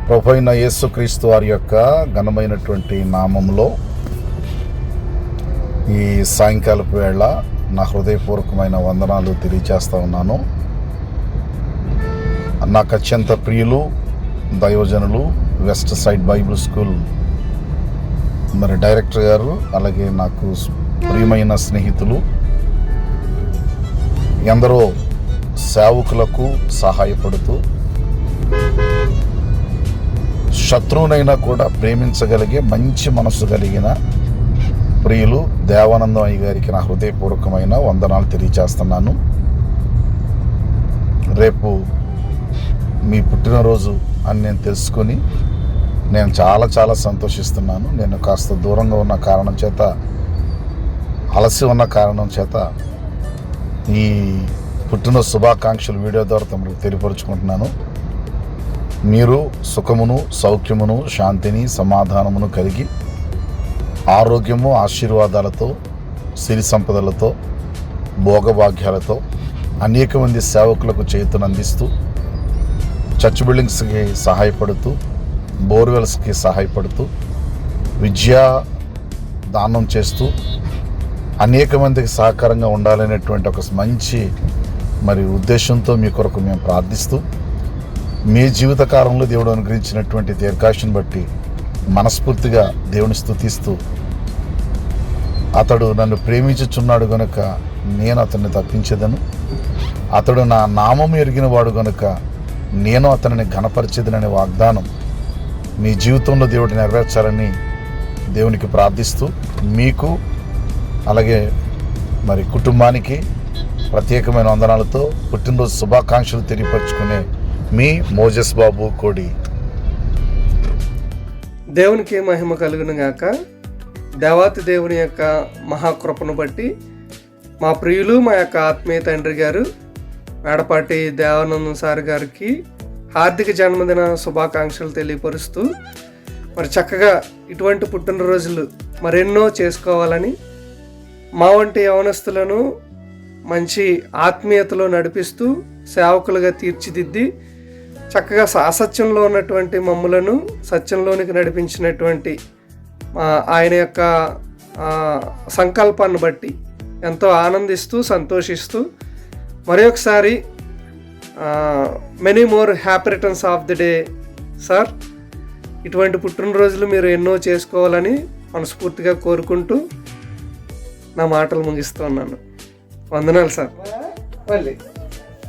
ప్రభువైన యేసుక్రీస్తు వారి యొక్క ఘనమైనటువంటి నామములో ఈ సాయంకాలపు వేళ నా హృదయపూర్వకమైన వందనాలు తెలియజేస్తా ఉన్నాను. నాకు అత్యంత ప్రియులు దైవజనులు west side Bible school director గారు, అలాగే నాకు ప్రియమైన స్నేహితులు, ఎందరో సేవకులకు సహాయపడుతూ శత్రువునైనా కూడా ప్రేమించగలిగే మంచి మనసు కలిగిన ప్రియులు దేవానందం అయ్య గారికి నా హృదయపూర్వకమైన వందనాలు తెలియజేస్తున్నాను. రేపు మీ పుట్టినరోజు అని నేను తెలుసుకొని నేను చాలా సంతోషిస్తున్నాను. నేను కాస్త దూరంగా ఉన్న కారణం చేత, అలసి ఉన్న కారణం చేత ఈ పుట్టినరోజు శుభాకాంక్షలు వీడియో ద్వారా తమకు తెలియపరుచుకుంటున్నాను. మీరు సుఖమును, సౌఖ్యమును, శాంతిని, సమాధానమును కలిగి ఆరోగ్యము, ఆశీర్వాదాలతో, సిరి సంపదలతో, భోగభాగ్యాలతో అనేక మంది సేవకులకు చేతును అందిస్తూ, చర్చ్ బిల్డింగ్స్కి సహాయపడుతూ, బోర్వెల్స్కి సహాయపడుతూ, విద్యా దానం చేస్తూ అనేక మందికి సహకారంగా ఉండాలనేటువంటి ఒక మంచి ఉద్దేశంతో మీ కొరకు మేము ప్రార్థిస్తూ, మీ జీవితకాలంలో దేవుడు అనుగ్రహించినటువంటి దీర్ఘాయుష్ను బట్టి మనస్ఫూర్తిగా దేవుని స్తుతిస్తూ, అతడు నన్ను ప్రేమించుచున్నాడు గనుక నేను అతన్ని తప్పించేదను, అతడు నా నామము ఎరిగిన వాడు గనుక నేను అతనిని ఘనపరిచేదననే వాగ్దానం మీ జీవితంలో దేవుడు నెరవేర్చాలని దేవునికి ప్రార్థిస్తూ, మీకు అలాగే కుటుంబానికి ప్రత్యేకమైన వందనాలతో పుట్టినరోజు శుభాకాంక్షలు తెలియపరుచుకునే మీ మోజెస్ బాబు కోడి. దేవునికి మహిమ కలుగును గాక. దేవాతి దేవుని యొక్క మహాకృపను బట్టి మా ప్రియులు, మా యొక్క ఆత్మీయ తండ్రి గారు మేడపాటి దేవానందం సార్ గారికి హార్దిక జన్మదిన శుభాకాంక్షలు తెలియపరుస్తూ, చక్కగా ఇటువంటి పుట్టినరోజులు మరెన్నో చేసుకోవాలని, మా వంటి యవనస్తులను మంచి ఆత్మీయతలో నడిపిస్తూ సేవకులుగా తీర్చిదిద్ది చక్కగా అసత్యంలో ఉన్నటువంటి మమ్ములను సత్యంలోనికి నడిపించినటువంటి ఆయన యొక్క సంకల్పాన్ని బట్టి ఎంతో ఆనందిస్తూ సంతోషిస్తూ మరి ఒకసారి many more happy returns of the day sir. ఇటువంటి పుట్టినరోజులు మీరు ఎన్నో చేసుకోవాలని మనస్ఫూర్తిగా కోరుకుంటూ నా మాటలు ముగిస్తున్నాను. వందనాలు సార్. మళ్ళీ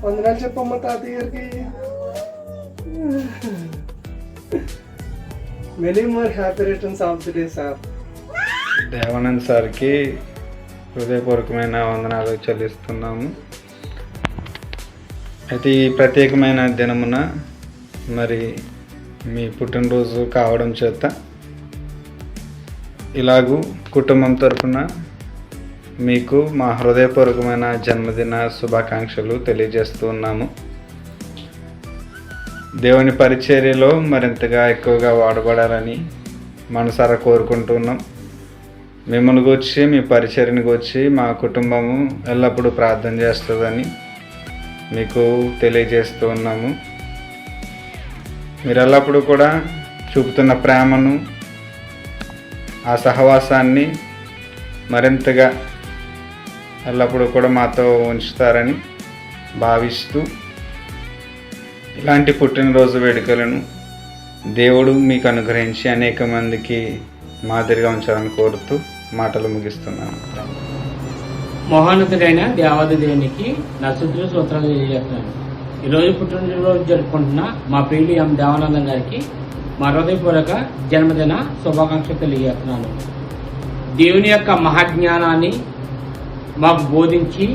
వందనాలు చెప్పమ్మా తాతయ్య గారికి. Many more happy returns of the day sir. Devanand సార్కి హృదయపూర్వకమైన వందనాలు చెల్లిస్తున్నాము. అయితే ఈ ప్రత్యేకమైన దినమున మీ పుట్టినరోజు కావడం చేత ఇలాగూ కుటుంబం తరఫున మీకు మా హృదయపూర్వకమైన జన్మదిన శుభాకాంక్షలు తెలియజేస్తూ ఉన్నాము. దేవుని పరిచర్యలో మరింతగా ఎక్కువగా వాడబడాలని మనసారా కోరుకుంటున్నాం. మిమ్మల్ని గూర్చి, మీ పరిచర్యని గూర్చి మా కుటుంబము ఎల్లప్పుడూ ప్రార్థన చేస్తుందని మీకు తెలియజేస్తూ ఉన్నాము. మీరు ఎల్లప్పుడూ కూడా చూపుతున్న ప్రేమను, ఆ సహవాసాన్ని మరింతగా ఎల్లప్పుడూ కూడా మాతో ఉంచుతారని భావిస్తూ, ఇలాంటి పుట్టినరోజు వేడుకలను దేవుడు మీకు అనుగ్రహించి అనేక మందికి మాదిరిగా ఉంచాలని కోరుతూ మాటలు ముగిస్తున్నాను. మహోన్నతుడైన దేవాది దేవునికి నా శుద్ధ సూత్రాలు తెలియజేస్తున్నాను. ఈరోజు పుట్టినరోజు జరుపుకుంటున్న మా ప్రియులు ఎం దేవానందం గారికి మా హృదయపూర్వక జన్మదిన శుభాకాంక్షలు తెలియజేస్తున్నాను. దేవుని యొక్క మహాజ్ఞానాన్ని మాకు బోధించి,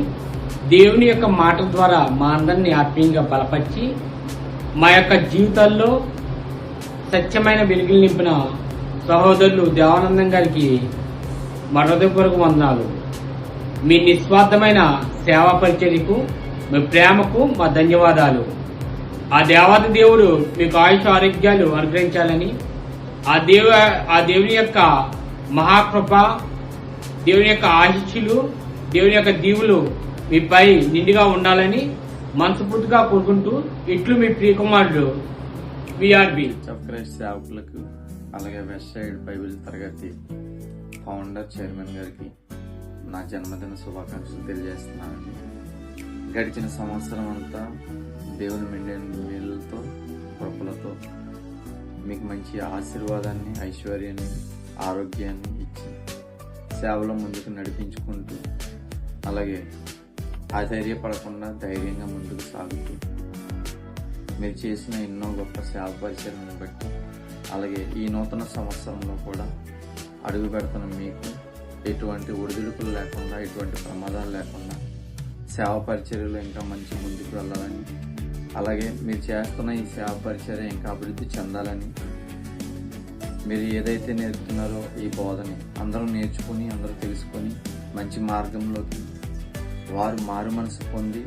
దేవుని యొక్క మాటల ద్వారా మా అందరినీ ఆత్మీయంగా బలపరిచి, మా యొక్క జీవితాల్లో సత్యమైన వెలుగులు నింపిన సహోదరులు దేవానందం గారికి మా హృదయపూర్వక వందనాలు. మీ నిస్వార్థమైన సేవా పరిచర్యకు, మీ ప్రేమకు మా ధన్యవాదాలు. ఆ దేవాది దేవుడు మీకు ఆయుష ఆరోగ్యాలు అనుగ్రహించాలని, ఆ దేవుని యొక్క మహాకృప, దేవుని యొక్క ఆశీస్సులు, దేవుని యొక్క దీవులు మీపై నిండుగా ఉండాలని మనస్ఫూర్తిగా కోరుకుంటూ, ఇట్లు మీ ప్రియకుమారుడు విఆర్బి ఆఫ్ క్రైస్ట్ సేవకులకు అలాగే వెస్ట్ సైడ్ బైబిల్ తరగతి ఫౌండర్ చైర్మన్ గారికి నా జన్మదిన శుభాకాంక్షలు తెలియజేస్తున్నానండి. గడిచిన సంవత్సరం అంతా దేవుని మెండైన వీళ్ళతో కృపలతో మీకు మంచి ఆశీర్వాదాన్ని, ఐశ్వర్యాన్ని, ఆరోగ్యాన్ని ఇచ్చి సేవలో ముందుకు నడిపించుకుంటూ అలాగే ఆధైర్యపడకుండా ధైర్యంగా ముందుకు సాగుతూ మీరు చేసిన ఎన్నో గొప్ప సేవ పరిచయాలను బట్టి అలాగే ఈ నూతన సంవత్సరంలో కూడా అడుగు పెడుతున్న మీకు ఎటువంటి ఒడిదుడుకులు లేకుండా, ఎటువంటి ప్రమాదాలు లేకుండా సేవ పరిచర్యలు ఇంకా మంచి ముందుకు వెళ్ళాలని, అలాగే మీరు చేస్తున్న ఈ సేవ పరిచర్య ఇంకా అభివృద్ధి చెందాలని, మీరు ఏదైతే నేర్పుతున్నారో ఈ బోధని అందరూ నేర్చుకుని, అందరూ తెలుసుకొని మంచి మార్గంలోకి వారు మారు మనసు పొంది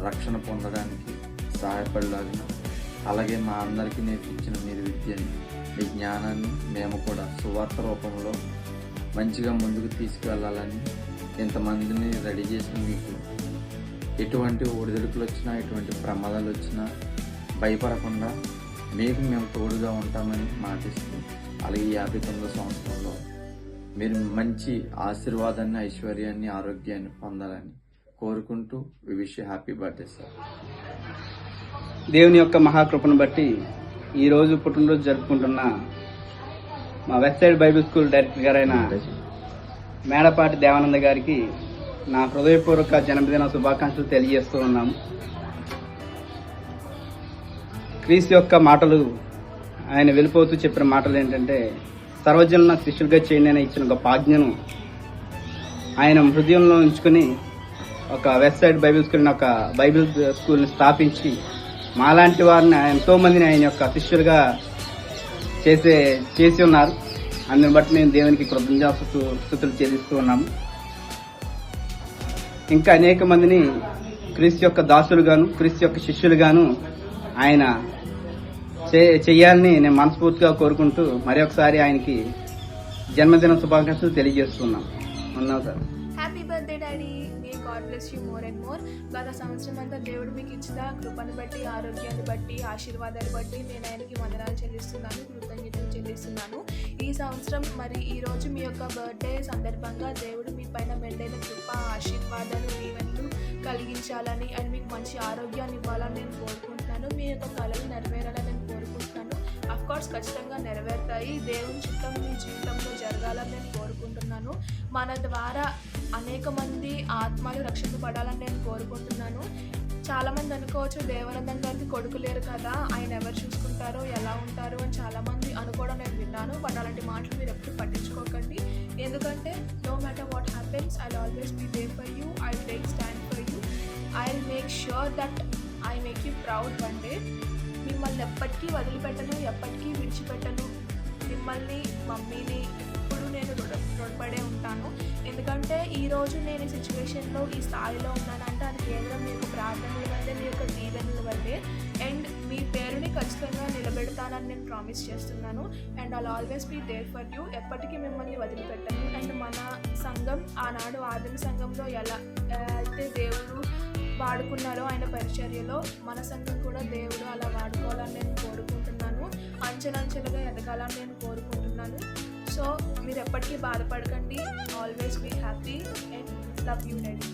రక్షణ పొందడానికి సహాయపడలాగిన, అలాగే మా అందరికీ నేర్పించిన మీరు విద్యని, మీ జ్ఞానాన్ని మేము కూడా సువార్త రూపంలో మంచిగా ముందుకు తీసుకువెళ్ళాలని, ఇంతమందిని రెడీ చేసిన మీకు ఎటువంటి ఒడిదుడుకులు వచ్చినా, ఎటువంటి ప్రమాదాలు వచ్చినా భయపడకుండా మీకు మేము తోడుగా ఉంటామని మాటిస్తూ, అలాగే 59వ సంవత్సరంలో మీరు మంచి ఆశీర్వాదాన్ని, ఐశ్వర్యాన్ని, ఆరోగ్యాన్ని పొందాలని కోరుకుంటూ we wish happy birthday sir. దేవుని యొక్క మహాకృపను బట్టి ఈరోజు పుట్టినరోజు జరుపుకుంటున్న మా west side Bible school director గారైన మేడపాటి దేవానంద గారికి నా హృదయపూర్వక జన్మదిన శుభాకాంక్షలు తెలియజేస్తూ ఉన్నాము. క్రీస్తు యొక్క మాటలు, ఆయన వెళ్ళిపోతూ చెప్పిన మాటలు ఏంటంటే, సర్వజనులను శిష్యులుగా చేయండి అని ఇచ్చిన గొప్ప ఆజ్ఞను ఆయన హృదయంలో ఉంచుకుని ఒక వెస్ట్ సైడ్ బైబిల్ స్కూల్ని స్థాపించి మాలాంటి వారిని ఎంతో మందిని ఆయన యొక్క శిష్యులుగా చేసి ఉన్నారు. అందుని బట్టి మేము దేవునికి కృతజ్ఞతాస్తుతులు చెల్లిస్తూ ఉన్నాము. ఇంకా అనేక మందిని క్రీస్తు యొక్క దాసులుగాను, క్రీస్తు యొక్క శిష్యులుగాను ఆయన చెయ్యాలని నేను మనస్ఫూర్తిగా కోరుకుంటూ మరొకసారి ఆయనకి జన్మదిన శుభాకాంక్షలు తెలియజేస్తున్నాం. ఉన్నాం sir. Happy birthday daddy. May God bless you more and more. గత సంవత్సరం అంతా దేవుడు మీకు ఇచ్చిన కృపను బట్టి, ఆరోగ్యాన్ని బట్టి, ఆశీర్వాదాలు బట్టి నేను ఆయనకి వందనాలు చెల్లిస్తున్నాను, కృతజ్ఞతలు చెల్లిస్తున్నాను. ఈ సంవత్సరం మరి ఈరోజు మీ యొక్క బర్త్డే సందర్భంగా దేవుడు మీ పైన మెండైన కృప, ఆశీర్వాదాలు, దీవెనలు కలిగించాలని అండ్ మీకు మంచి ఆరోగ్యాన్ని ఇవ్వాలని నేను కోరుకుంటున్నాను. మీ యొక్క కళలు నెరవేరాలని నేను కోరుకుంటున్నాను. అఫ్కోర్స్ ఖచ్చితంగా నెరవేరుతాయి. దేవుని చిత్తం మీ జీవితంలో జరగాలని నేను కోరుకుంటున్నాను. మన ద్వారా అనేక మంది ఆత్మలు రక్షింపబడాలని నేను కోరుకుంటున్నాను. చాలామంది అనుకోవచ్చు, దేవానందం గారికి కొడుకు లేరు కదా, ఆయన ఎవరు చూసుకుంటారో, ఎలా ఉంటారో అని చాలామంది అనుకోవడం నేను విన్నాను. బట్ అలాంటి మాటలు మీరు ఎప్పుడు పట్టించుకోకండి. ఎందుకంటే no matter what happens, I will always be there for you, I will take stand for you, I will make sure that I make you proud one day. మిమ్మల్ని ఎప్పటికీ వదిలిపెట్టను, ఎప్పటికీ విడిచిపెట్టను. మిమ్మల్ని, మమ్మీని ఇప్పుడు నేను రుణపడే ఉంటాను. ఎందుకంటే ఈరోజు నేను ఈ సిచ్యువేషన్లో, ఈ స్థాయిలో ఉన్నానంటే అది కేవలం మీ యొక్క ప్రార్థనల వల్లే, మీ యొక్క దీవెనల వల్లే. అండ్ మీ పేరుని ఖచ్చితంగా నిలబెడతానని నేను ప్రామిస్ చేస్తున్నాను. And I'll always be there for you. ఎప్పటికీ మిమ్మల్ని వదిలిపెట్టను. అండ్ మన సంఘం ఆనాడు ఆదిమ సంఘంలో ఎలా అయితే దేవుడు వాడుకున్నారో ఆయన పరిచర్యలో, మన సంఘం కూడా దేవుడు అలా వాడుకోవాలని నేను కోరుకుంటున్నాను. అంచెలంచెలుగా ఎదగాలని నేను కోరుకుంటున్నాను. సో మీరు ఎప్పటికీ బాధపడకండి. Always be happy and love you daddy.